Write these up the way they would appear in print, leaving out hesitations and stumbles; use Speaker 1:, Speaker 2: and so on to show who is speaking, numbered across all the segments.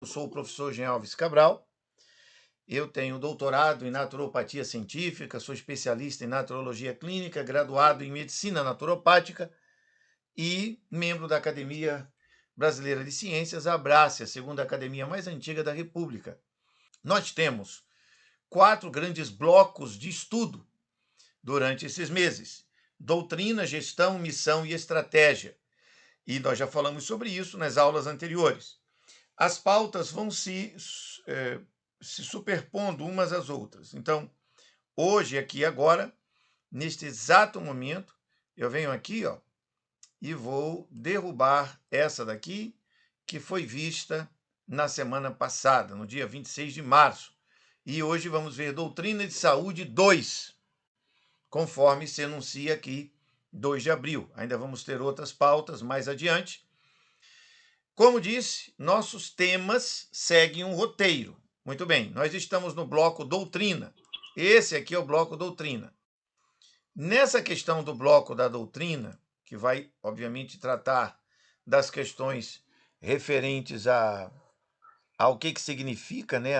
Speaker 1: Eu sou o professor Jean Alves Cabral, eu tenho doutorado em naturopatia científica, sou especialista em naturologia clínica, graduado em medicina naturopática e membro da Academia Brasileira de Ciências, a Abrace, a segunda academia mais antiga da República. Nós temos 4 grandes blocos de estudo durante esses meses: doutrina, gestão, missão e estratégia. E nós já falamos sobre isso nas aulas anteriores. As pautas vão se superpondo umas às outras. Então, hoje, aqui, agora, neste exato momento, eu venho aqui, ó, e vou derrubar essa daqui, que foi vista na semana passada, no dia 26 de março. E hoje vamos ver Doutrina de Saúde 2, conforme se enuncia aqui, 2 de abril. Ainda vamos ter outras pautas mais adiante. Como disse, nossos temas seguem um roteiro. Muito bem, nós estamos no bloco doutrina. Esse aqui é o bloco doutrina. Nessa questão do bloco da doutrina, que vai, obviamente, tratar das questões referentes ao que significa, né,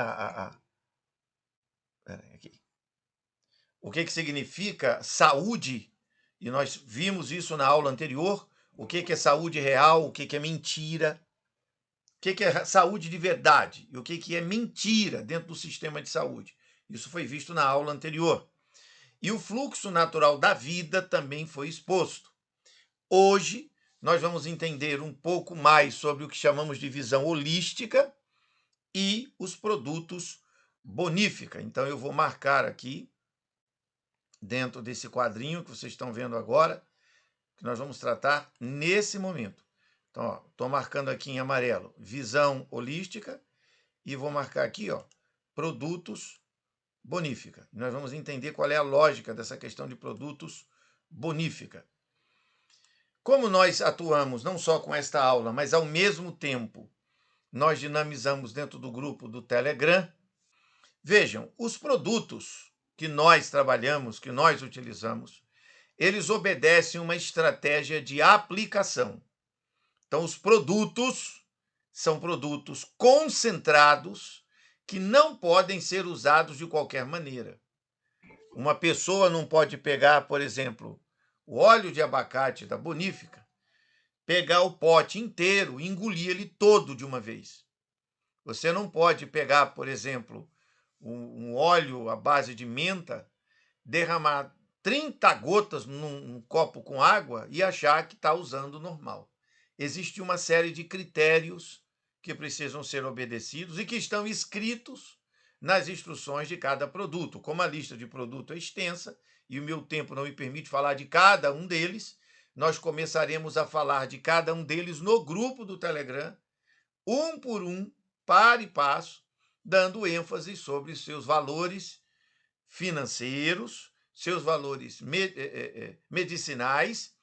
Speaker 1: o que significa saúde, e nós vimos isso na aula anterior, o que é saúde real, o que é mentira, o que é saúde de verdade e o que é mentira dentro do sistema de saúde. Isso foi visto na aula anterior. E o fluxo natural da vida também foi exposto. Hoje, nós vamos entender um pouco mais sobre o que chamamos de visão holística e os produtos bonífica. Então, eu vou marcar aqui, dentro desse quadrinho que vocês estão vendo agora, que nós vamos tratar nesse momento. Então, estou marcando aqui em amarelo, visão holística, e vou marcar aqui, ó, produtos bonífica. Nós vamos entender qual é a lógica dessa questão de produtos bonífica. Como nós atuamos não só com esta aula, mas ao mesmo tempo nós dinamizamos dentro do grupo do Telegram, vejam, os produtos que nós trabalhamos, que nós utilizamos, eles obedecem uma estratégia de aplicação. Então, os produtos são produtos concentrados que não podem ser usados de qualquer maneira. Uma pessoa não pode pegar, por exemplo, o óleo de abacate da Bonífica, pegar o pote inteiro e engolir ele todo de uma vez. Você não pode pegar, por exemplo, um óleo à base de menta, derramar 30 gotas num copo com água e achar que está usando normal. Existe uma série de critérios que precisam ser obedecidos e que estão escritos nas instruções de cada produto. Como a lista de produto é extensa e o meu tempo não me permite falar de cada um deles, nós começaremos a falar de cada um deles no grupo do Telegram, um por um, par e passo, dando ênfase sobre seus valores financeiros, seus valores medicinais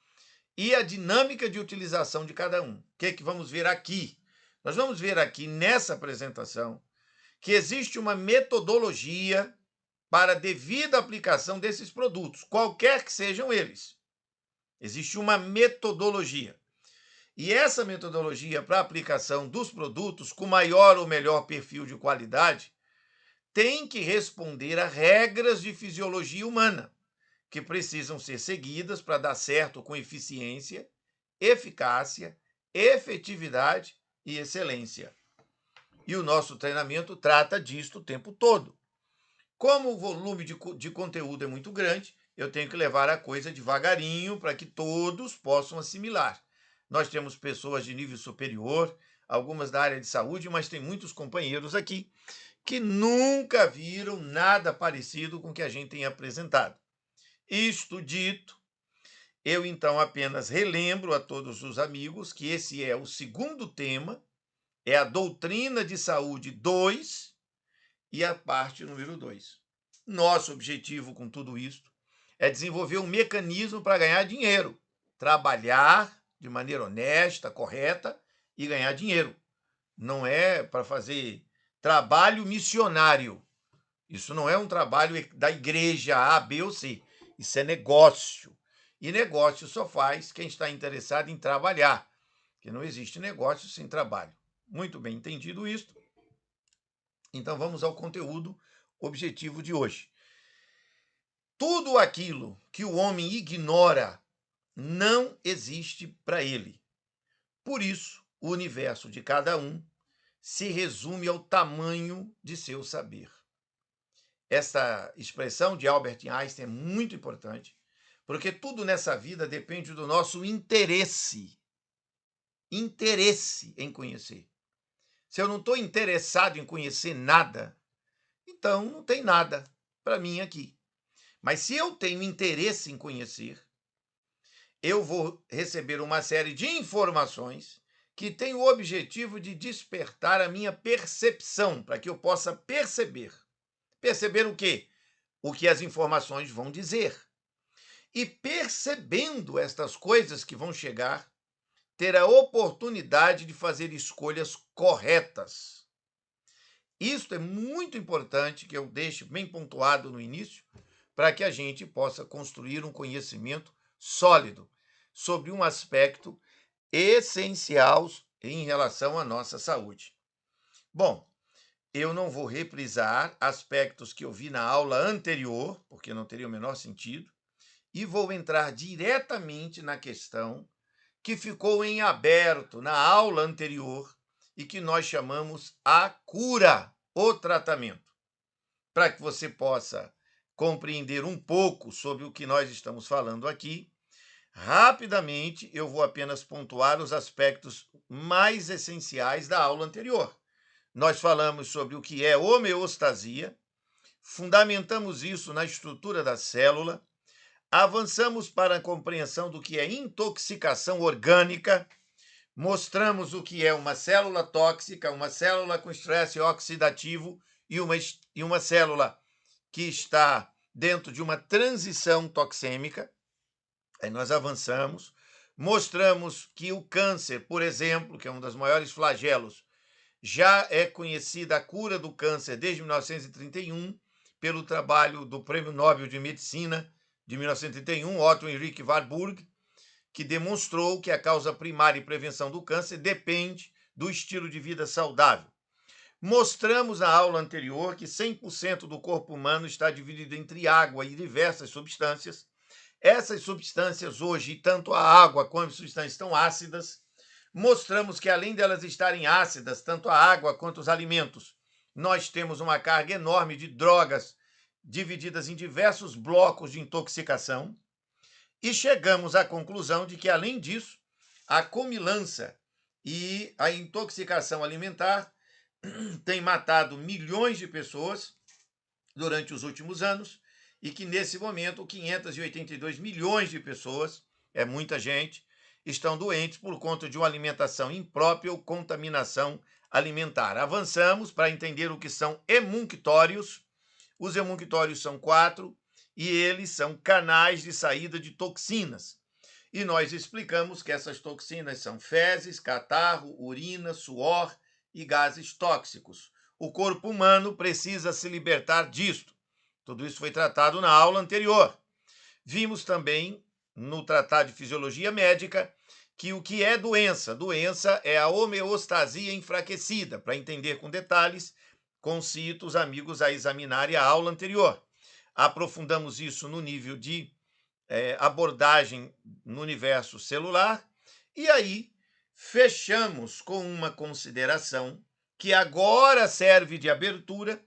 Speaker 1: e a dinâmica de utilização de cada um. O que é que vamos ver aqui? Nós vamos ver aqui nessa apresentação que existe uma metodologia para a devida aplicação desses produtos, qualquer que sejam eles. Existe uma metodologia. E essa metodologia para a aplicação dos produtos com maior ou melhor perfil de qualidade tem que responder a regras de fisiologia humana, que precisam ser seguidas para dar certo com eficiência, eficácia, efetividade e excelência. E o nosso treinamento trata disto o tempo todo. Como o volume de conteúdo é muito grande, eu tenho que levar a coisa devagarinho para que todos possam assimilar. Nós temos pessoas de nível superior, algumas da área de saúde, mas tem muitos companheiros aqui que nunca viram nada parecido com o que a gente tem apresentado. Isto dito, eu então apenas relembro a todos os amigos que esse é o segundo tema, é a doutrina de saúde 2 e a parte número 2. Nosso objetivo com tudo isso é desenvolver um mecanismo para ganhar dinheiro, trabalhar de maneira honesta, correta e ganhar dinheiro. Não é para fazer trabalho missionário. Isso não é um trabalho da igreja A, B ou C. Isso é negócio. E negócio só faz quem está interessado em trabalhar, porque não existe negócio sem trabalho. Muito bem entendido isso, Então vamos ao conteúdo objetivo de hoje. Tudo aquilo que o homem ignora não existe para ele. Por isso, o universo de cada um se resume ao tamanho de seu saber. Essa expressão de Albert Einstein é muito importante, porque tudo nessa vida depende do nosso interesse em conhecer. Se eu não estou interessado em conhecer nada, então não tem nada para mim aqui. Mas se eu tenho interesse em conhecer, eu vou receber uma série de informações que têm o objetivo de despertar a minha percepção, para que eu possa perceber. Perceber o quê? O que as informações vão dizer. E percebendo estas coisas que vão chegar, ter a oportunidade de fazer escolhas corretas. Isto é muito importante que eu deixe bem pontuado no início, para que a gente possa construir um conhecimento sólido sobre um aspecto essencial em relação à nossa saúde. Bom, eu não vou reprisar aspectos que eu vi na aula anterior, porque não teria o menor sentido, e vou entrar diretamente na questão que ficou em aberto na aula anterior e que nós chamamos a cura, o tratamento. Para que você possa compreender um pouco sobre o que nós estamos falando aqui, rapidamente eu vou apenas pontuar os aspectos mais essenciais da aula anterior. Nós falamos sobre o que é homeostasia, fundamentamos isso na estrutura da célula, avançamos para a compreensão do que é intoxicação orgânica, mostramos o que é uma célula tóxica, uma célula com estresse oxidativo e uma célula que está dentro de uma transição toxêmica. Aí nós avançamos, mostramos que o câncer, por exemplo, que é um dos maiores flagelos, já é conhecida a cura do câncer desde 1931, pelo trabalho do Prêmio Nobel de Medicina de 1931, Otto Henrique Warburg, que demonstrou que a causa primária e prevenção do câncer depende do estilo de vida saudável. Mostramos na aula anterior que 100% do corpo humano está dividido entre água e diversas substâncias. Essas substâncias hoje, tanto a água quanto as substâncias estão ácidas. Mostramos que, além delas estarem ácidas, tanto a água quanto os alimentos, nós temos uma carga enorme de drogas divididas em diversos blocos de intoxicação. E chegamos à conclusão de que, além disso, a comilança e a intoxicação alimentar têm matado milhões de pessoas durante os últimos anos e que, nesse momento, 582 milhões de pessoas, é muita gente, estão doentes por conta de uma alimentação imprópria ou contaminação alimentar. Avançamos para entender o que são emunctórios. Os emunctórios são 4 e eles são canais de saída de toxinas. E nós explicamos que essas toxinas são fezes, catarro, urina, suor e gases tóxicos. O corpo humano precisa se libertar disto. Tudo isso foi tratado na aula anterior. Vimos também, no Tratado de Fisiologia Médica, que o que é doença? Doença é a homeostasia enfraquecida. Para entender com detalhes, concito os amigos a examinarem a aula anterior. Aprofundamos isso no nível de abordagem no universo celular, e aí fechamos com uma consideração que agora serve de abertura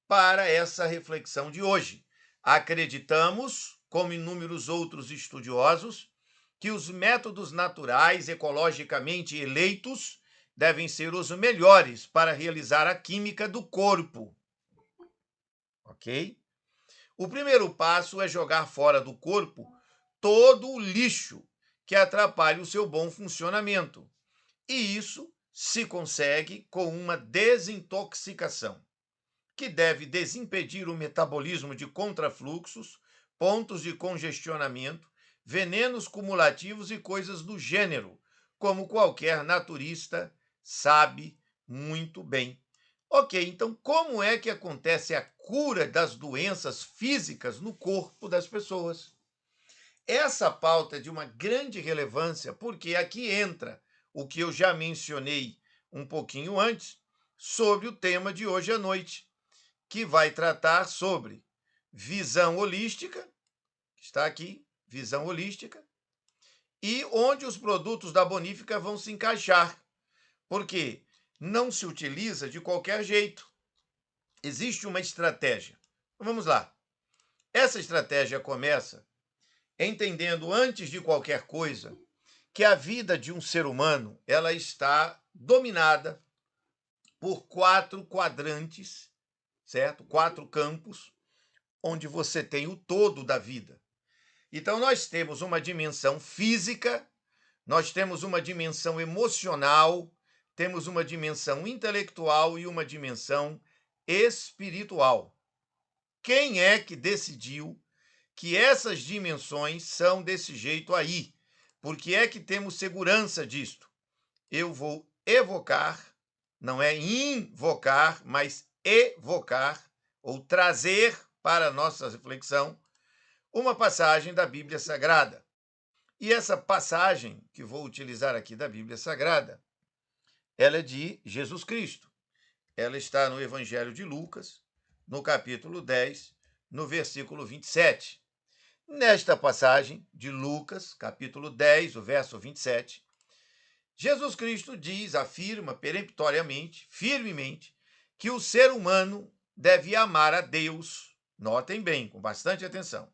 Speaker 1: para essa reflexão de hoje. Acreditamos, como inúmeros outros estudiosos, que os métodos naturais ecologicamente eleitos devem ser os melhores para realizar a química do corpo. Ok? O primeiro passo é jogar fora do corpo todo o lixo que atrapalha o seu bom funcionamento. E isso se consegue com uma desintoxicação, que deve desimpedir o metabolismo de contrafluxos, pontos de congestionamento, venenos cumulativos e coisas do gênero, como qualquer naturista sabe muito bem. Ok, então como é que acontece a cura das doenças físicas no corpo das pessoas? Essa pauta é de uma grande relevância, porque aqui entra o que eu já mencionei um pouquinho antes, sobre o tema de hoje à noite, que vai tratar sobre visão holística, que está aqui, visão holística, e onde os produtos da Bonífica vão se encaixar, porque não se utiliza de qualquer jeito. Existe uma estratégia. Vamos lá. Essa estratégia começa entendendo, antes de qualquer coisa, que a vida de um ser humano ela está dominada por 4 quadrantes, certo? 4 campos, onde você tem o todo da vida. Então, nós temos uma dimensão física, nós temos uma dimensão emocional, temos uma dimensão intelectual e uma dimensão espiritual. Quem é que decidiu que essas dimensões são desse jeito aí? Por que é que temos segurança disto? Eu vou evocar, não é invocar, mas evocar, ou trazer para a nossa reflexão, uma passagem da Bíblia Sagrada. E essa passagem que vou utilizar aqui da Bíblia Sagrada, ela é de Jesus Cristo. Ela está no Evangelho de Lucas, no capítulo 10, no versículo 27. Nesta passagem de Lucas, capítulo 10, o verso 27, Jesus Cristo diz, afirma peremptoriamente, firmemente, que o ser humano deve amar a Deus, notem bem, com bastante atenção,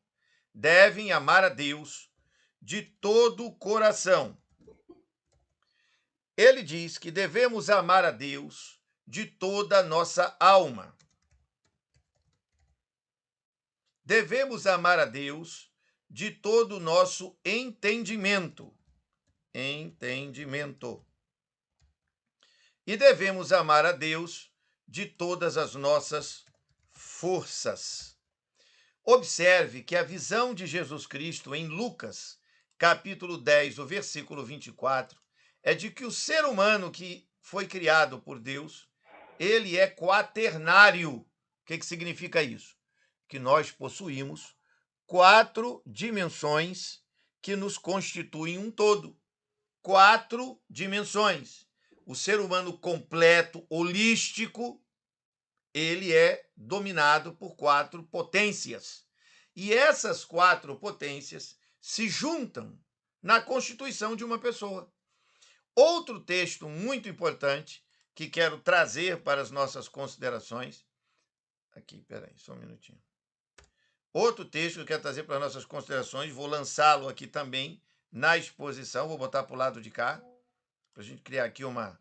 Speaker 1: devem amar a Deus de todo o coração. Ele diz que devemos amar a Deus de toda a nossa alma. Devemos amar a Deus de todo o nosso entendimento. E devemos amar a Deus de todas as nossas forças. Observe que a visão de Jesus Cristo em Lucas, capítulo 10, o versículo 24, é de que o ser humano que foi criado por Deus, ele é quaternário. O que significa isso? Que nós possuímos 4 dimensões que nos constituem um todo. 4 dimensões. O ser humano completo, holístico, ele é dominado por 4 potências. E essas 4 potências se juntam na constituição de uma pessoa. Outro texto muito importante que quero trazer para as nossas considerações. Aqui, peraí, só um minutinho. Outro texto que eu quero trazer para as nossas considerações, vou lançá-lo aqui também na exposição, vou botar para o lado de cá, para a gente criar aqui uma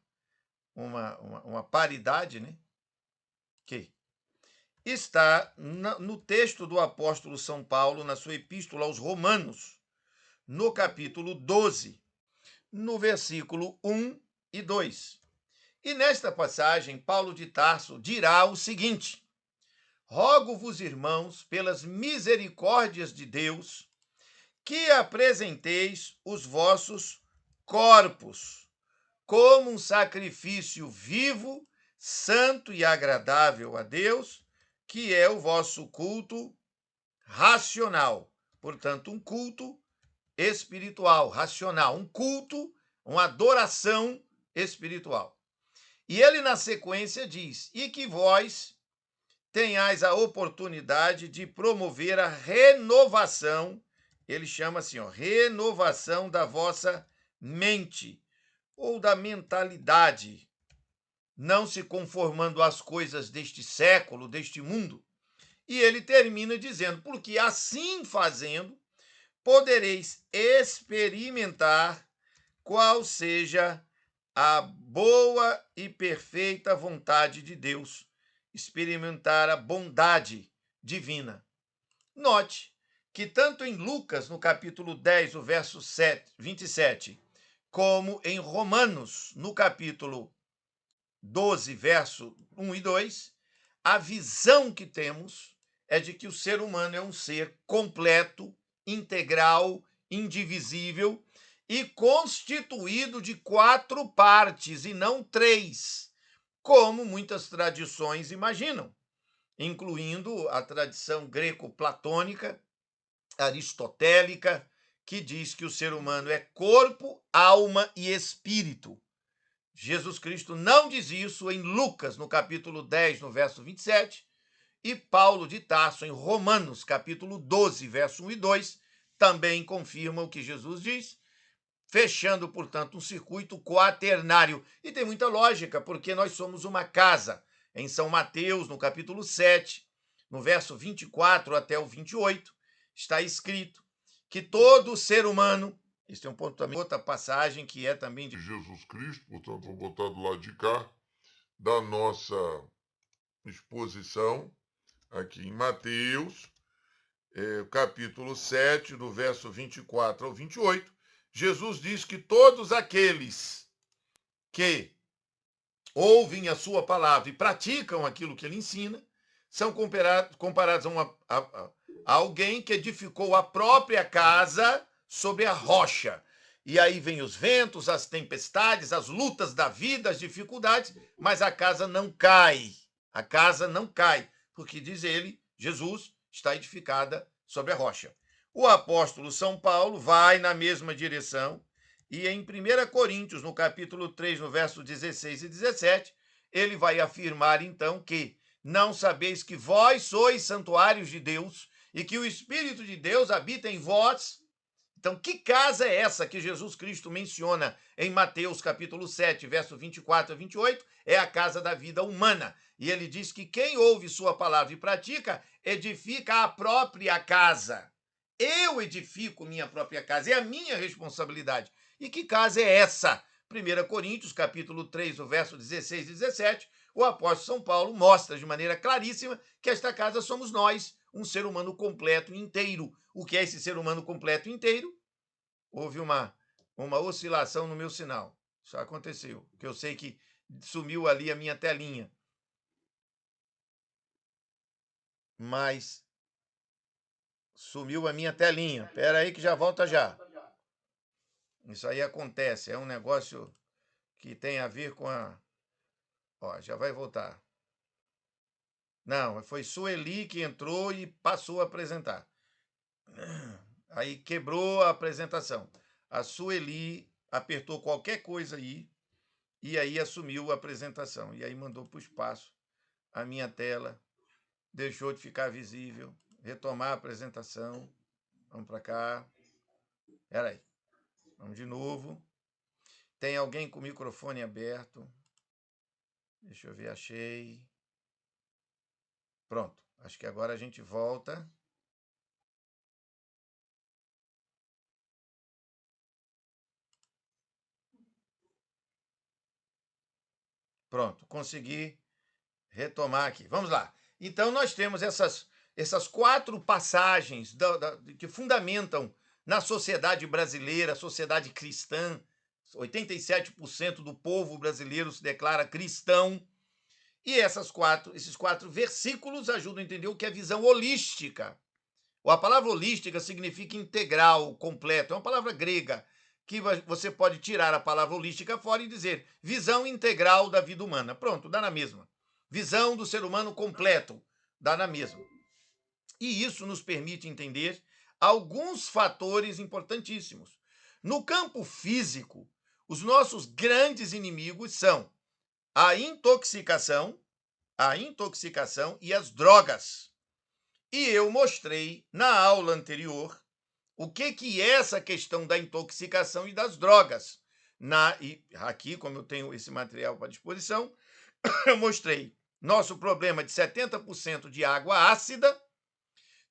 Speaker 1: paridade, né? Ok. Está no texto do apóstolo São Paulo, na sua epístola aos Romanos, no capítulo 12, no versículo 1 e 2. E nesta passagem, Paulo de Tarso dirá o seguinte: rogo-vos, irmãos, pelas misericórdias de Deus, que apresenteis os vossos corpos como um sacrifício vivo, santo e agradável a Deus, que é o vosso culto racional. Portanto, um culto espiritual, racional, um culto, uma adoração espiritual. E ele, na sequência, diz: e que vós tenhais a oportunidade de promover a renovação, ele chama assim, renovação da vossa mente, ou da mentalidade, não se conformando às coisas deste século, deste mundo. E ele termina dizendo: porque assim fazendo, podereis experimentar qual seja a boa e perfeita vontade de Deus, experimentar a bondade divina. Note que tanto em Lucas, no capítulo 10, o verso 27, como em Romanos, no capítulo 12, verso 1 e 2, a visão que temos é de que o ser humano é um ser completo, integral, indivisível e constituído de 4 partes e não 3, como muitas tradições imaginam, incluindo a tradição greco-platônica, aristotélica, que diz que o ser humano é corpo, alma e espírito. Jesus Cristo não diz isso em Lucas, no capítulo 10, no verso 27, e Paulo de Tarso, em Romanos, capítulo 12, verso 1 e 2, também confirma o que Jesus diz, fechando, portanto, um circuito quaternário. E tem muita lógica, porque nós somos uma casa. Em São Mateus, no capítulo 7, no verso 24 até o 28, está escrito que todo ser humano, este é um ponto também, outra passagem que é também de
Speaker 2: Jesus Cristo, portanto, vou botar do lado de cá, da nossa exposição, aqui em Mateus, capítulo 7, do verso 24 ao 28, Jesus diz que todos aqueles que ouvem a sua palavra e praticam aquilo que ele ensina são comparados a alguém que edificou a própria casa sobre a rocha. E aí vem os ventos, as tempestades, as lutas da vida, as dificuldades, mas a casa não cai. A casa não cai, porque diz ele, Jesus, está edificada sobre a rocha. O apóstolo São Paulo vai na mesma direção e em 1 Coríntios, no capítulo 3, no verso 16 e 17, ele vai afirmar então que não sabeis que vós sois santuários de Deus e que o Espírito de Deus habita em vós. Então, que casa é essa que Jesus Cristo menciona em Mateus capítulo 7, verso 24 a 28? É a casa da vida humana. E ele diz que quem ouve sua palavra e pratica, edifica a própria casa. Eu edifico minha própria casa, é a minha responsabilidade. E que casa é essa? 1 Coríntios, capítulo 3, o verso 16 e 17, o apóstolo São Paulo mostra de maneira claríssima que esta casa somos nós, um ser humano completo e inteiro. O que é esse ser humano completo e inteiro? Houve uma oscilação no meu sinal. Isso aconteceu, porque eu sei que sumiu ali a minha telinha. Mas sumiu a minha telinha. Espera aí que já volta já. Isso aí acontece, é um negócio que tem a ver com a... Ó, já vai voltar. Não, foi Sueli que entrou e passou a apresentar. Aí quebrou a apresentação. A Sueli apertou qualquer coisa aí e aí assumiu a apresentação. E aí mandou para o espaço a minha tela, deixou de ficar visível, retomar a apresentação. Vamos para cá. Espera aí. Vamos de novo. Tem alguém com o microfone aberto? Deixa eu ver, achei. Pronto. Acho que agora a gente volta. Pronto, consegui retomar aqui. Vamos lá. Então, nós temos essas 4 passagens que fundamentam na sociedade brasileira, a sociedade cristã. 87% do povo brasileiro se declara cristão. E esses quatro versículos ajudam a entender o que é visão holística. A palavra holística significa integral, completo. É uma palavra grega que você pode tirar a palavra holística fora e dizer visão integral da vida humana. Pronto, dá na mesma. Visão do ser humano completo, dá na mesma. E isso nos permite entender alguns fatores importantíssimos. No campo físico, os nossos grandes inimigos são a intoxicação e as drogas. E eu mostrei na aula anterior o que é essa questão da intoxicação e das drogas. E aqui, como eu tenho esse material para disposição, eu mostrei nosso problema de 70% de água ácida,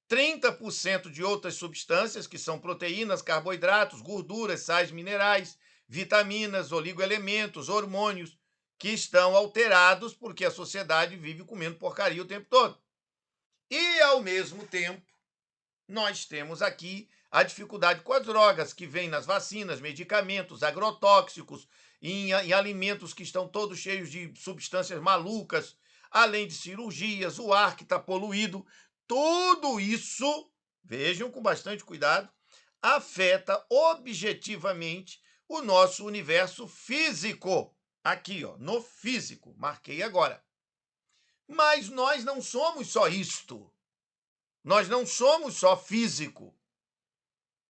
Speaker 2: 30% de outras substâncias, que são proteínas, carboidratos, gorduras, sais minerais, vitaminas, oligoelementos, hormônios, que estão alterados porque a sociedade vive comendo porcaria o tempo todo. E, ao mesmo tempo, nós temos aqui a dificuldade com as drogas, que vem nas vacinas, medicamentos, agrotóxicos, em alimentos que estão todos cheios de substâncias malucas, além de cirurgias, o ar que está poluído. Tudo isso, vejam com bastante cuidado, afeta objetivamente o nosso universo físico. Aqui, ó, no físico, marquei agora. Mas nós não somos só isto. Nós não somos só físico.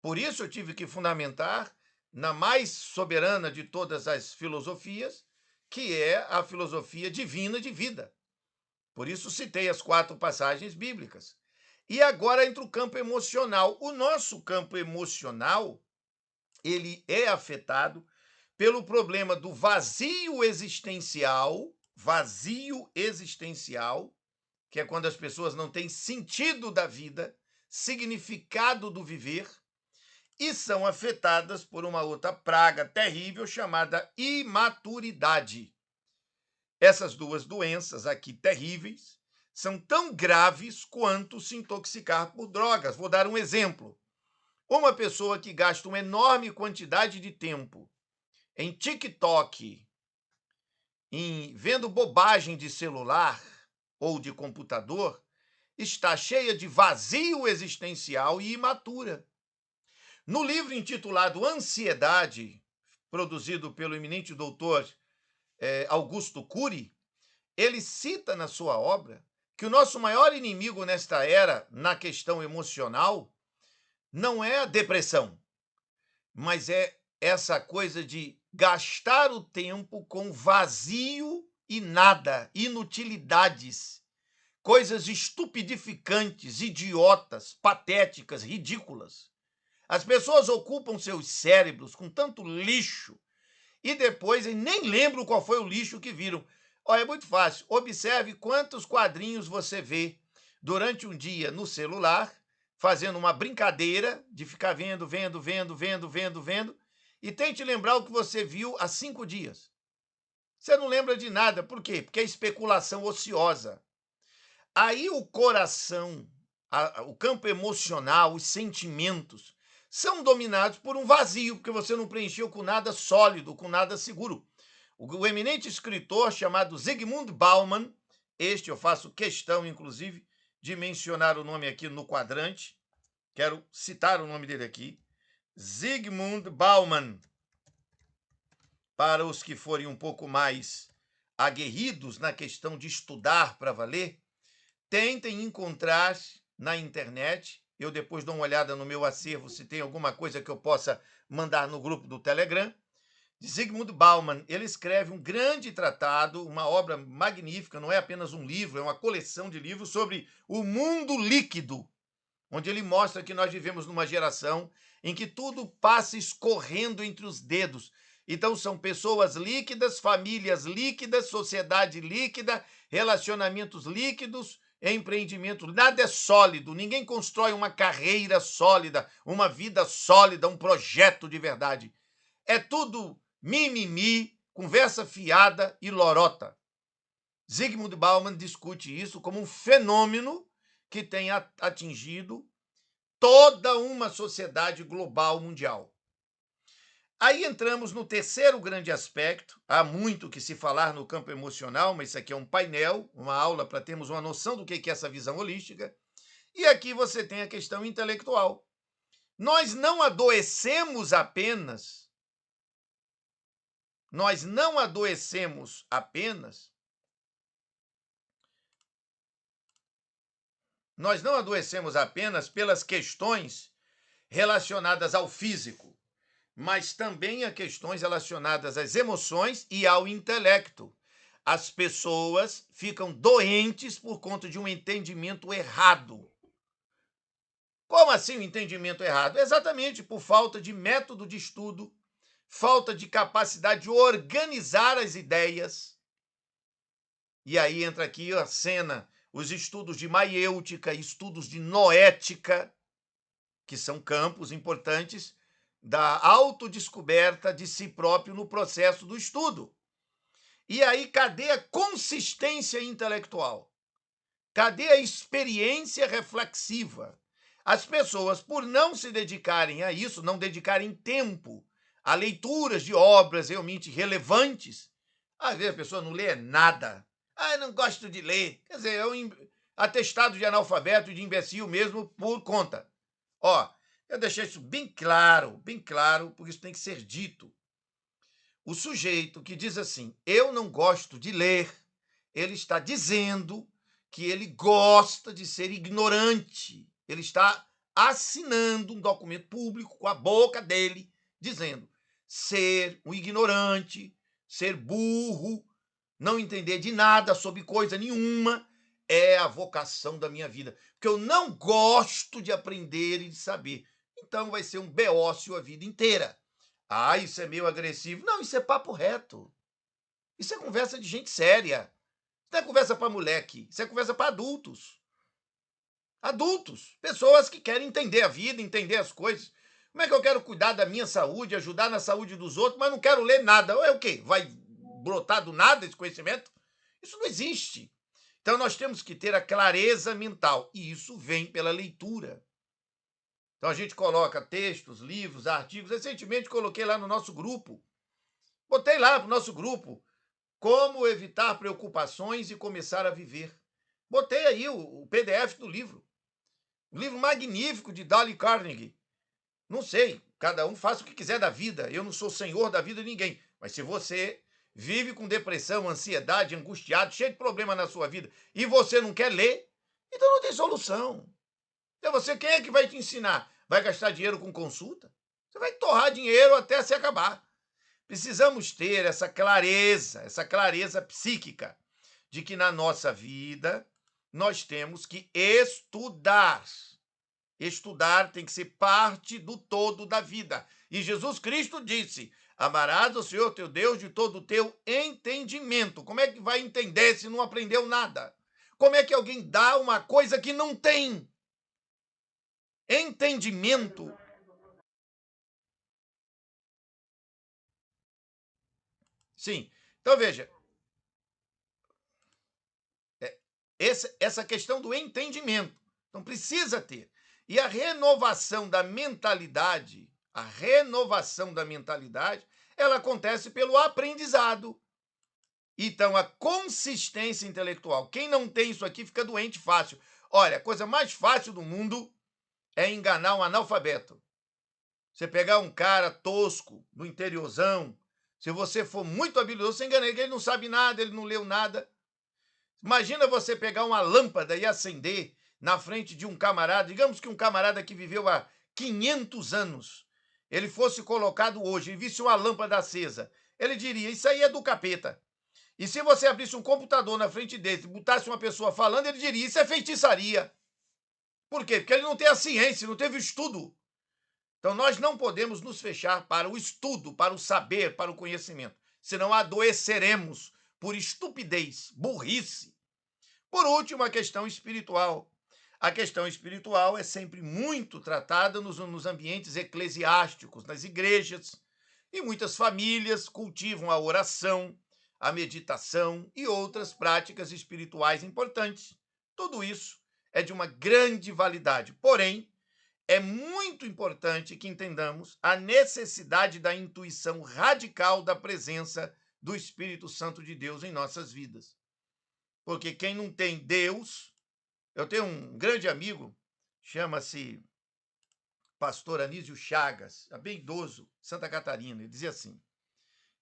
Speaker 2: Por isso eu tive que fundamentar, na mais soberana de todas as filosofias,
Speaker 1: que é a filosofia divina de vida. Por isso citei as 4 passagens bíblicas. E agora entra o campo emocional. O nosso campo emocional, ele é afetado pelo problema do vazio existencial, que é quando as pessoas não têm sentido da vida, significado do viver, e são afetadas por uma outra praga terrível chamada imaturidade. Essas 2 doenças aqui terríveis são tão graves quanto se intoxicar por drogas. Vou dar um exemplo. Uma pessoa que gasta uma enorme quantidade de tempo em TikTok, em vendo bobagem de celular ou de computador, está cheia de vazio existencial e imatura. No livro intitulado Ansiedade, produzido pelo eminente doutor Augusto Cury, ele cita na sua obra que o nosso maior inimigo nesta era, na questão emocional, não é a depressão, mas é essa coisa de gastar o tempo com vazio e nada, inutilidades, coisas estupidificantes, idiotas, patéticas, ridículas. As pessoas ocupam seus cérebros com tanto lixo e depois nem lembram qual foi o lixo que viram. Olha, é muito fácil. Observe quantos quadrinhos você vê durante um dia no celular, fazendo uma brincadeira de ficar vendo, e tente lembrar o que você viu há 5 dias. Você não lembra de nada. Por quê? Porque é especulação ociosa. Aí o coração, o campo emocional, os sentimentos, são dominados por um vazio, porque você não preencheu com nada sólido, com nada seguro. O eminente escritor chamado Zygmunt Bauman, este eu faço questão, inclusive, de mencionar o nome aqui no quadrante, quero citar o nome dele aqui, Zygmunt Bauman, para os que forem um pouco mais aguerridos na questão de estudar para valer, tentem encontrar na internet. Eu depois dou uma olhada no meu acervo se tem alguma coisa que eu possa mandar no grupo do Telegram. Zygmunt Bauman, ele escreve um grande tratado, uma obra magnífica, não é apenas um livro, é uma coleção de livros sobre o mundo líquido, onde ele mostra que nós vivemos numa geração em que tudo passa escorrendo entre os dedos. Então são pessoas líquidas, famílias líquidas, sociedade líquida, relacionamentos líquidos, empreendimento, nada é sólido, ninguém constrói uma carreira sólida, uma vida sólida, um projeto de verdade. É tudo mimimi, conversa fiada e lorota. Zygmunt Bauman discute isso como um fenômeno que tem atingido toda uma sociedade global mundial. Aí entramos no terceiro grande aspecto. Há muito que se falar no campo emocional, mas isso aqui é um painel, uma aula para termos uma noção do que é essa visão holística. E aqui você tem a questão intelectual. Nós não adoecemos apenas, pelas questões relacionadas ao físico, mas também a questões relacionadas às emoções e ao intelecto. As pessoas ficam doentes por conta de um entendimento errado. Como assim um entendimento errado? Exatamente por falta de método de estudo, falta de capacidade de organizar as ideias. E aí entra aqui a cena, os estudos de maiêutica, estudos de noética, que são campos importantes da autodescoberta de si próprio no processo do estudo. E aí, cadê a consistência intelectual? Cadê a experiência reflexiva? As pessoas, por não se dedicarem a isso, não dedicarem tempo a leituras de obras realmente relevantes, às vezes a pessoa não lê nada. Eu não gosto de ler. Quer dizer, é um atestado de analfabeto e de imbecil mesmo por conta. Eu deixei isso bem claro, porque isso tem que ser dito. O sujeito que diz assim, eu não gosto de ler, ele está dizendo que ele gosta de ser ignorante. Ele está assinando um documento público com a boca dele, dizendo ser um ignorante ser burro, não entender de nada sobre coisa nenhuma, é a vocação da minha vida. Porque eu não gosto de aprender e de saber. Então vai ser um beócio a vida inteira. Ah, isso é meio agressivo. Não, isso é papo reto. Isso é conversa de gente séria. Isso não é conversa para moleque. Isso é conversa para adultos. Adultos. Pessoas que querem entender a vida, entender as coisas. Como é que eu quero cuidar da minha saúde, ajudar na saúde dos outros, mas não quero ler nada? É o quê? Vai brotar do nada esse conhecimento? Isso não existe. Então nós temos que ter a clareza mental. E isso vem pela leitura. Então a gente coloca textos, livros, artigos. Recentemente coloquei lá no nosso grupo. Botei lá para o nosso grupo. Como evitar preocupações e começar a viver. Botei aí o PDF do livro. Um livro magnífico de Dale Carnegie. Não sei, cada um faça o que quiser da vida. Eu não sou senhor da vida de ninguém. Mas se você vive com depressão, ansiedade, angustiado, cheio de problema na sua vida, e você não quer ler, então não tem solução. Então você, quem é que vai te ensinar? Vai gastar dinheiro com consulta? Você vai torrar dinheiro até se acabar. Precisamos ter essa clareza psíquica de que na nossa vida nós temos que estudar. Estudar tem que ser parte do todo da vida. E Jesus Cristo disse: amarás o Senhor teu Deus de todo o teu entendimento. Como é que vai entender se não aprendeu nada? Como é que alguém dá uma coisa que não tem? Entendimento. Sim. Então veja, essa questão do entendimento. Então precisa ter. E a renovação da mentalidade, ela acontece pelo aprendizado. Então, a consistência intelectual. Quem não tem isso aqui fica doente fácil. Olha, a coisa mais fácil do mundo é enganar um analfabeto. Você pegar um cara tosco, do interiorzão, se você for muito habilidoso, você engana ele, ele não sabe nada, ele não leu nada. Imagina você pegar uma lâmpada e acender na frente de um camarada, digamos que um camarada que viveu há 500 anos, ele fosse colocado hoje e visse uma lâmpada acesa, ele diria, isso aí é do capeta. E se você abrisse um computador na frente dele e botasse uma pessoa falando, ele diria, isso é feitiçaria. Por quê? Porque ele não tem a ciência, não teve o estudo. Então nós não podemos nos fechar para o estudo, para o saber, para o conhecimento, senão adoeceremos por estupidez, burrice. Por último, a questão espiritual. A questão espiritual é sempre muito tratada nos ambientes eclesiásticos, nas igrejas, e muitas famílias cultivam a oração, a meditação e outras práticas espirituais importantes. Tudo isso é de uma grande validade. Porém, é muito importante que entendamos a necessidade da intuição radical da presença do Espírito Santo de Deus em nossas vidas. Porque quem não tem Deus... Eu tenho um grande amigo, chama-se pastor Anísio Chagas, é bem idoso, Santa Catarina. Ele dizia assim: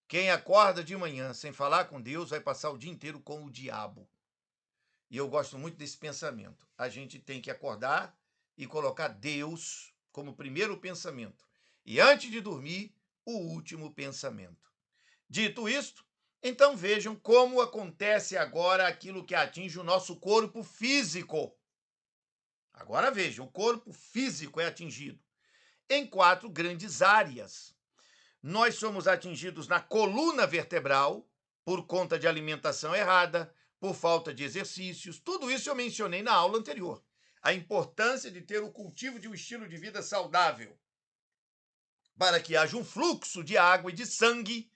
Speaker 1: quem acorda de manhã sem falar com Deus vai passar o dia inteiro com o diabo. E eu gosto muito desse pensamento. A gente tem que acordar e colocar Deus como primeiro pensamento. E antes de dormir, o último pensamento. Dito isto, então vejam como acontece agora aquilo que atinge o nosso corpo físico. Agora vejam, o corpo físico é atingido em 4 grandes áreas. Nós somos atingidos na coluna vertebral, por conta de alimentação errada, por falta de exercícios. Tudo isso eu mencionei na aula anterior. A importância de ter o cultivo de um estilo de vida saudável, para que haja um fluxo de água e de sangue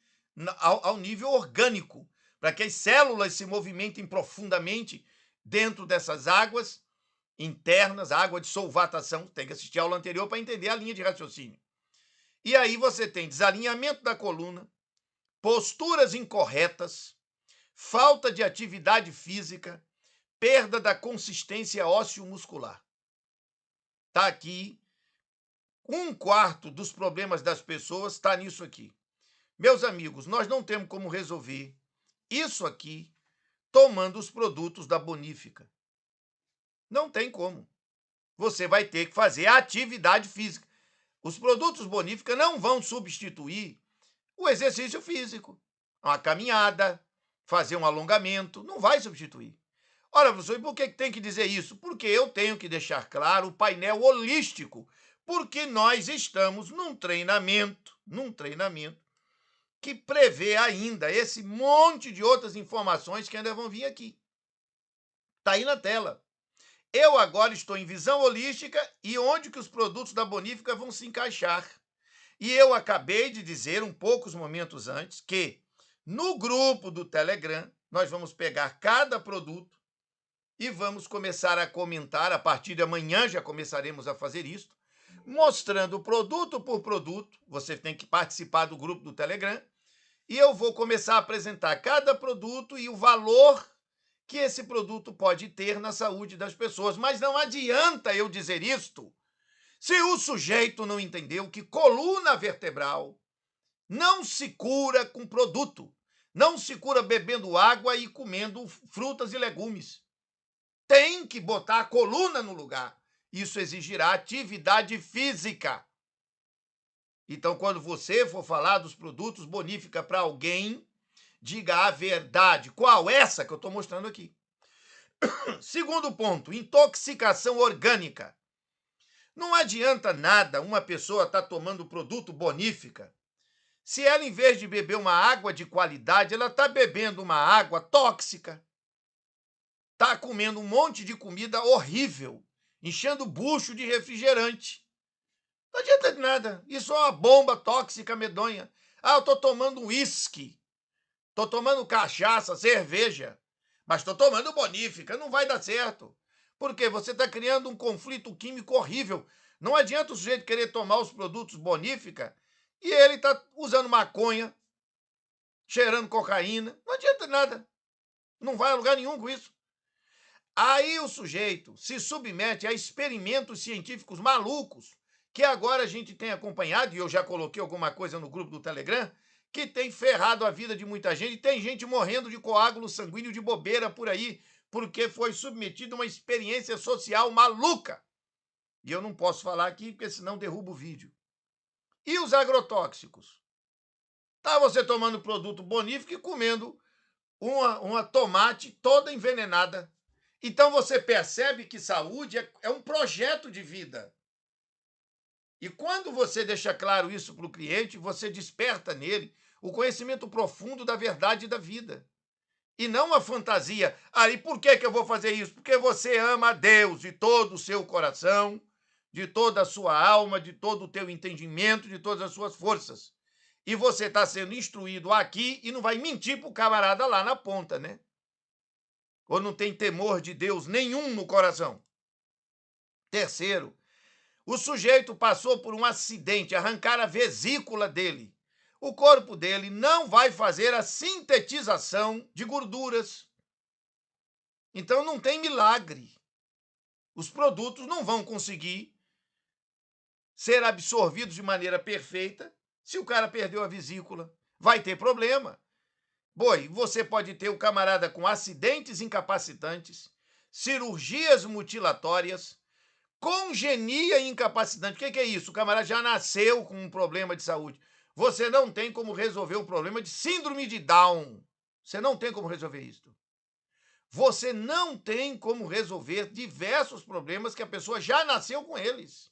Speaker 1: ao nível orgânico, para que as células se movimentem profundamente dentro dessas águas internas, água de solvatação. Tem que assistir a aula anterior para entender a linha de raciocínio. E aí você tem desalinhamento da coluna, posturas incorretas, falta de atividade física, perda da consistência ósseo-muscular. Está aqui, 1/4 dos problemas das pessoas está nisso aqui. Meus amigos, nós não temos como resolver isso aqui tomando os produtos da Bonífica. Não tem como. Você vai ter que fazer a atividade física. Os produtos Bonífica não vão substituir o exercício físico. uma caminhada, fazer um alongamento, não vai substituir. Ora, professor, e por que tem que dizer isso? Porque eu tenho que deixar claro o painel holístico, porque nós estamos num treinamento que prevê ainda esse monte de outras informações que ainda vão vir aqui. Está aí na tela. Eu agora estou em visão holística e onde que os produtos da Bonífica vão se encaixar. E eu acabei de dizer, poucos momentos antes, que no grupo do Telegram, nós vamos pegar cada produto e vamos começar a comentar, a partir de amanhã já começaremos a fazer isso, mostrando produto por produto, você tem que participar do grupo do Telegram, e eu vou começar a apresentar cada produto e o valor que esse produto pode ter na saúde das pessoas. Mas não adianta eu dizer isto se o sujeito não entendeu que coluna vertebral não se cura com produto, não se cura bebendo água e comendo frutas e legumes. Tem que botar a coluna no lugar. Isso exigirá atividade física. Então, quando você for falar dos produtos Bonífica para alguém, diga a verdade. Qual? Essa que eu estou mostrando aqui. Segundo ponto, intoxicação orgânica. Não adianta nada uma pessoa estar tomando produto Bonífica se ela, em vez de beber uma água de qualidade, ela está bebendo uma água tóxica. Está comendo um monte de comida horrível, enchendo o bucho de refrigerante. Não adianta de nada. Isso é uma bomba tóxica medonha. Ah, eu estou tomando uísque, estou tomando cachaça, cerveja, mas estou tomando Bonífica. Não vai dar certo. Porque você está criando um conflito químico horrível. Não adianta o sujeito querer tomar os produtos Bonífica e ele está usando maconha, cheirando cocaína. Não adianta nada. Não vai a lugar nenhum com isso. Aí o sujeito se submete a experimentos científicos malucos, que agora a gente tem acompanhado, e eu já coloquei alguma coisa no grupo do Telegram, que tem ferrado a vida de muita gente, e tem gente morrendo de coágulo sanguíneo de bobeira por aí, porque foi submetido a uma experiência social maluca. E eu não posso falar aqui, porque senão derrubo o vídeo. E os agrotóxicos? Tá você tomando produto Bonífico e comendo uma tomate toda envenenada. Então você percebe que saúde é um projeto de vida. E quando você deixa claro isso para o cliente, você desperta nele o conhecimento profundo da verdade da vida. E não uma fantasia. Aí, por que eu vou fazer isso? Porque você ama a Deus de todo o seu coração, de toda a sua alma, de todo o teu entendimento, de todas as suas forças. E você está sendo instruído aqui e não vai mentir para o camarada lá na ponta, né? Ou não tem temor de Deus nenhum no coração. Terceiro, o sujeito passou por um acidente, arrancaram a vesícula dele. O corpo dele não vai fazer a sintetização de gorduras. Então não tem milagre. Os produtos não vão conseguir ser absorvidos de maneira perfeita se o cara perdeu a vesícula. Vai ter problema. Boi, você pode ter o camarada com acidentes incapacitantes, cirurgias mutilatórias, congenia incapacitante. O que é isso? O camarada já nasceu com um problema de saúde. Você não tem como resolver o problema de síndrome de Down. Você não tem como resolver isso. Você não tem como resolver diversos problemas que a pessoa já nasceu com eles.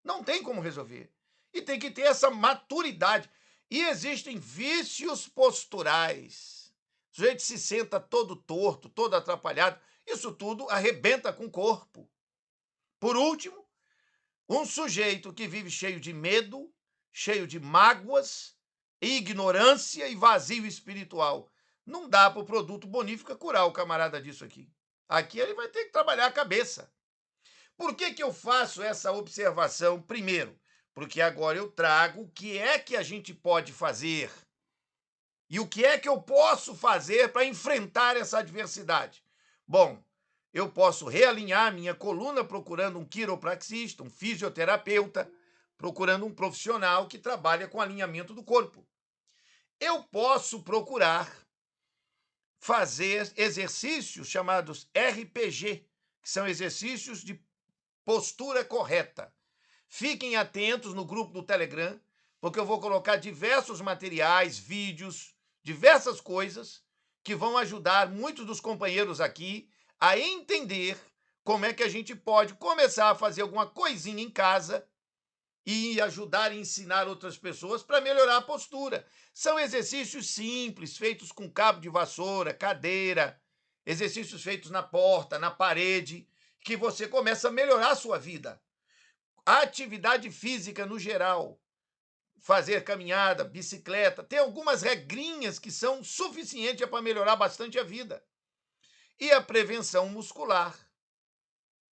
Speaker 1: Não tem como resolver. E tem que ter essa maturidade. E existem vícios posturais. O sujeito se senta todo torto, todo atrapalhado. Isso tudo arrebenta com o corpo. Por último, um sujeito que vive cheio de medo, cheio de mágoas, ignorância e vazio espiritual. Não dá para o produto Bonífica curar o camarada disso aqui. Aqui ele vai ter que trabalhar a cabeça. Por que eu faço essa observação? Primeiro, porque agora eu trago o que é que a gente pode fazer e o que é que eu posso fazer para enfrentar essa adversidade. Bom, eu posso realinhar minha coluna procurando um quiropraxista, um fisioterapeuta, procurando um profissional que trabalha com alinhamento do corpo. Eu posso procurar fazer exercícios chamados RPG, que são exercícios de postura correta. Fiquem atentos no grupo do Telegram, porque eu vou colocar diversos materiais, vídeos diversas coisas que vão ajudar muitos dos companheiros aqui a entender como é que a gente pode começar a fazer alguma coisinha em casa e ajudar a ensinar outras pessoas para melhorar a postura. São exercícios simples, feitos com cabo de vassoura, cadeira, exercícios feitos na porta, na parede, que você começa a melhorar a sua vida. A atividade física no geral, fazer caminhada, bicicleta, tem algumas regrinhas que são suficientes para melhorar bastante a vida. E a prevenção muscular.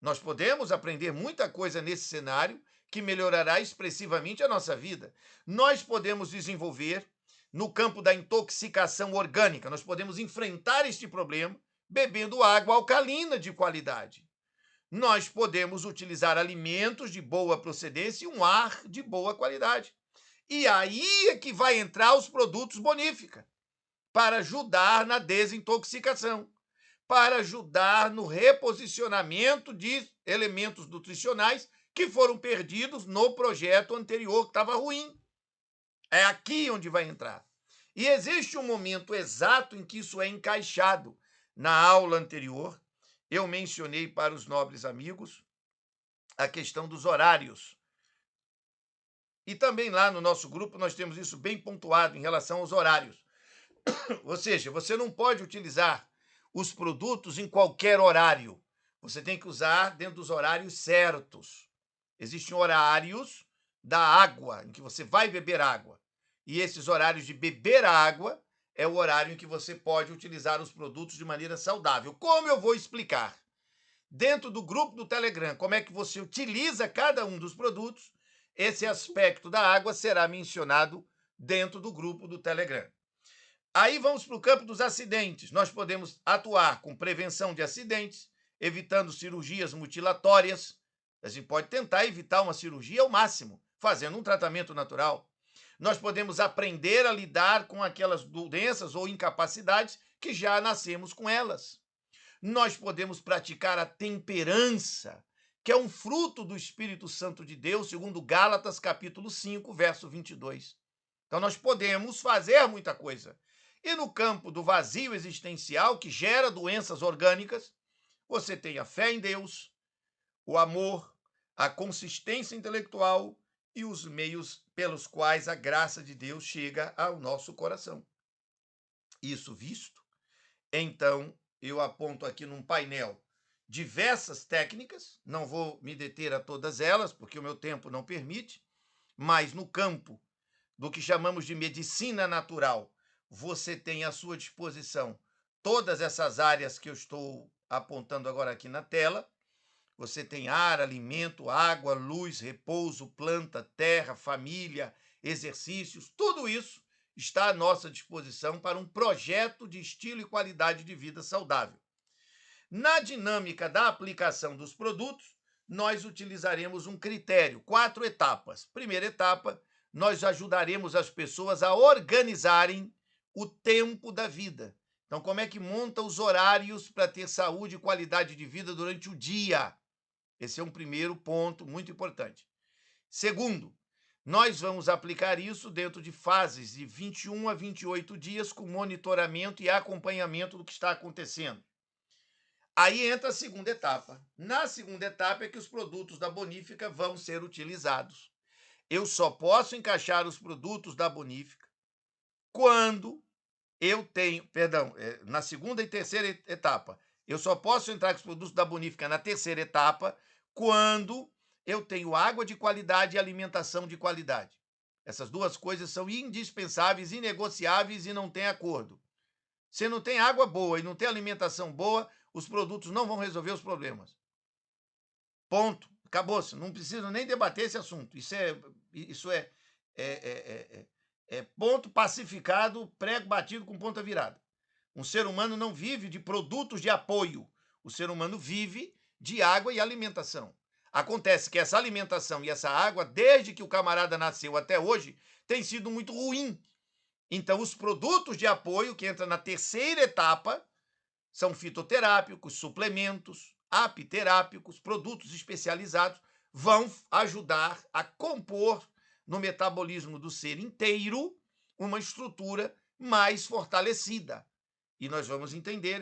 Speaker 1: Nós podemos aprender muita coisa nesse cenário que melhorará expressivamente a nossa vida. Nós podemos desenvolver no campo da intoxicação orgânica, nós podemos enfrentar este problema bebendo água alcalina de qualidade. Nós podemos utilizar alimentos de boa procedência e um ar de boa qualidade. E aí é que vai entrar os produtos Bonífica, para ajudar na desintoxicação, para ajudar no reposicionamento de elementos nutricionais que foram perdidos no projeto anterior, que estava ruim. É aqui onde vai entrar. E existe um momento exato em que isso é encaixado. Na aula anterior, eu mencionei para os nobres amigos a questão dos horários. E também lá no nosso grupo nós temos isso bem pontuado em relação aos horários. Ou seja, você não pode utilizar os produtos em qualquer horário. Você tem que usar dentro dos horários certos. Existem horários da água, em que você vai beber água. E esses horários de beber água é o horário em que você pode utilizar os produtos de maneira saudável. Como eu vou explicar? Dentro do grupo do Telegram, como é que você utiliza cada um dos produtos, esse aspecto da água será mencionado dentro do grupo do Telegram. Aí vamos para o campo dos acidentes. Nós podemos atuar com prevenção de acidentes, evitando cirurgias mutilatórias. A gente pode tentar evitar uma cirurgia ao máximo, fazendo um tratamento natural. Nós podemos aprender a lidar com aquelas doenças ou incapacidades que já nascemos com elas. Nós podemos praticar a temperança, que é um fruto do Espírito Santo de Deus, segundo Gálatas, capítulo 5, verso 22. Então, nós podemos fazer muita coisa. E no campo do vazio existencial, que gera doenças orgânicas, você tem a fé em Deus, o amor, a consistência intelectual e os meios pelos quais a graça de Deus chega ao nosso coração. Isso visto, então eu aponto aqui num painel diversas técnicas, não vou me deter a todas elas, porque o meu tempo não permite, mas no campo do que chamamos de medicina natural, você tem à sua disposição todas essas áreas que eu estou apontando agora aqui na tela. Você tem ar, alimento, água, luz, repouso, planta, terra, família, exercícios, tudo isso está à nossa disposição para um projeto de estilo e qualidade de vida saudável. Na dinâmica da aplicação dos produtos, nós utilizaremos um critério, 4 etapas. Primeira etapa, nós ajudaremos as pessoas a organizarem o tempo da vida. Então, como é que monta os horários para ter saúde e qualidade de vida durante o dia? Esse é um primeiro ponto muito importante. Segundo, nós vamos aplicar isso dentro de fases de 21 a 28 dias com monitoramento e acompanhamento do que está acontecendo. Aí entra a segunda etapa. Na segunda etapa é que os produtos da Bonífica vão ser utilizados. Eu só posso encaixar os produtos da Bonífica quando eu tenho, na segunda e terceira etapa. Eu só posso entrar com os produtos da Bonífica na terceira etapa quando eu tenho água de qualidade e alimentação de qualidade. Essas duas coisas são indispensáveis, inegociáveis e não tem acordo. Se não tem água boa e não tem alimentação boa, os produtos não vão resolver os problemas. Ponto. Acabou-se. Não preciso nem debater esse assunto. Isso é ponto pacificado, prego batido com ponta virada. Um ser humano não vive de produtos de apoio. O ser humano vive de água e alimentação. Acontece que essa alimentação e essa água, desde que o camarada nasceu até hoje, tem sido muito ruim. Então, os produtos de apoio, que entram na terceira etapa, são fitoterápicos, suplementos, apiterápicos, produtos especializados, vão ajudar a compor no metabolismo do ser inteiro uma estrutura mais fortalecida. E nós vamos entender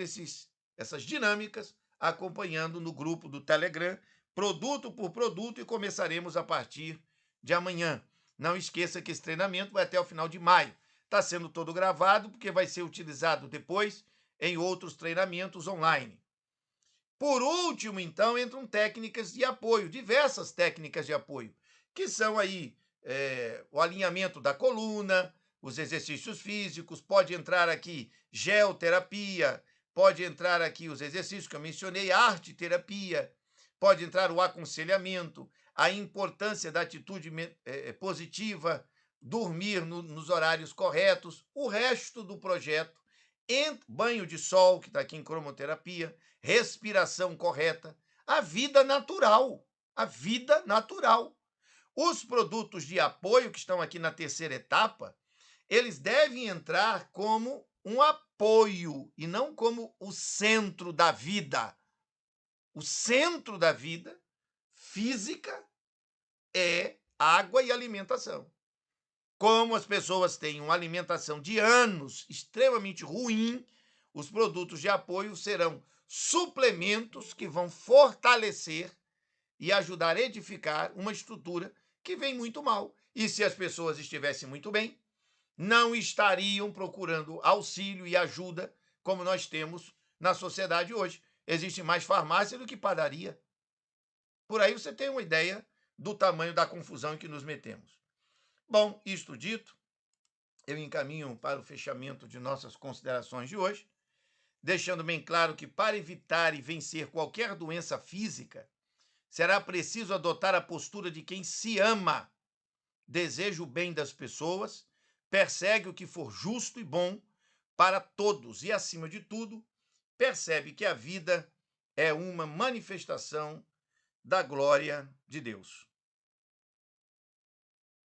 Speaker 1: essas dinâmicas acompanhando no grupo do Telegram, produto por produto, e começaremos a partir de amanhã. Não esqueça que esse treinamento vai até o final de maio. Está sendo todo gravado, porque vai ser utilizado depois em outros treinamentos online. Por último, então, entram técnicas de apoio, diversas técnicas de apoio, que são aí o alinhamento da coluna, os exercícios físicos, pode entrar aqui geoterapia, pode entrar aqui os exercícios que eu mencionei, arte-terapia, pode entrar o aconselhamento, a importância da atitude positiva, dormir nos horários corretos, o resto do projeto, banho de sol, que está aqui em cromoterapia, respiração correta, a vida natural, a vida natural. Os produtos de apoio que estão aqui na terceira etapa, eles devem entrar como um apoio e não como o centro da vida. O centro da vida física é água e alimentação. Como as pessoas têm uma alimentação de anos extremamente ruim, os produtos de apoio serão suplementos que vão fortalecer e ajudar a edificar uma estrutura que vem muito mal. E se as pessoas estivessem muito bem, não estariam procurando auxílio e ajuda como nós temos na sociedade hoje. Existe mais farmácia do que padaria. Por aí você tem uma ideia do tamanho da confusão em que nos metemos. Bom, isto dito, eu encaminho para o fechamento de nossas considerações de hoje, deixando bem claro que para evitar e vencer qualquer doença física, será preciso adotar a postura de quem se ama, deseja o bem das pessoas, persegue o que for justo e bom para todos e, acima de tudo, percebe que a vida é uma manifestação da glória de Deus.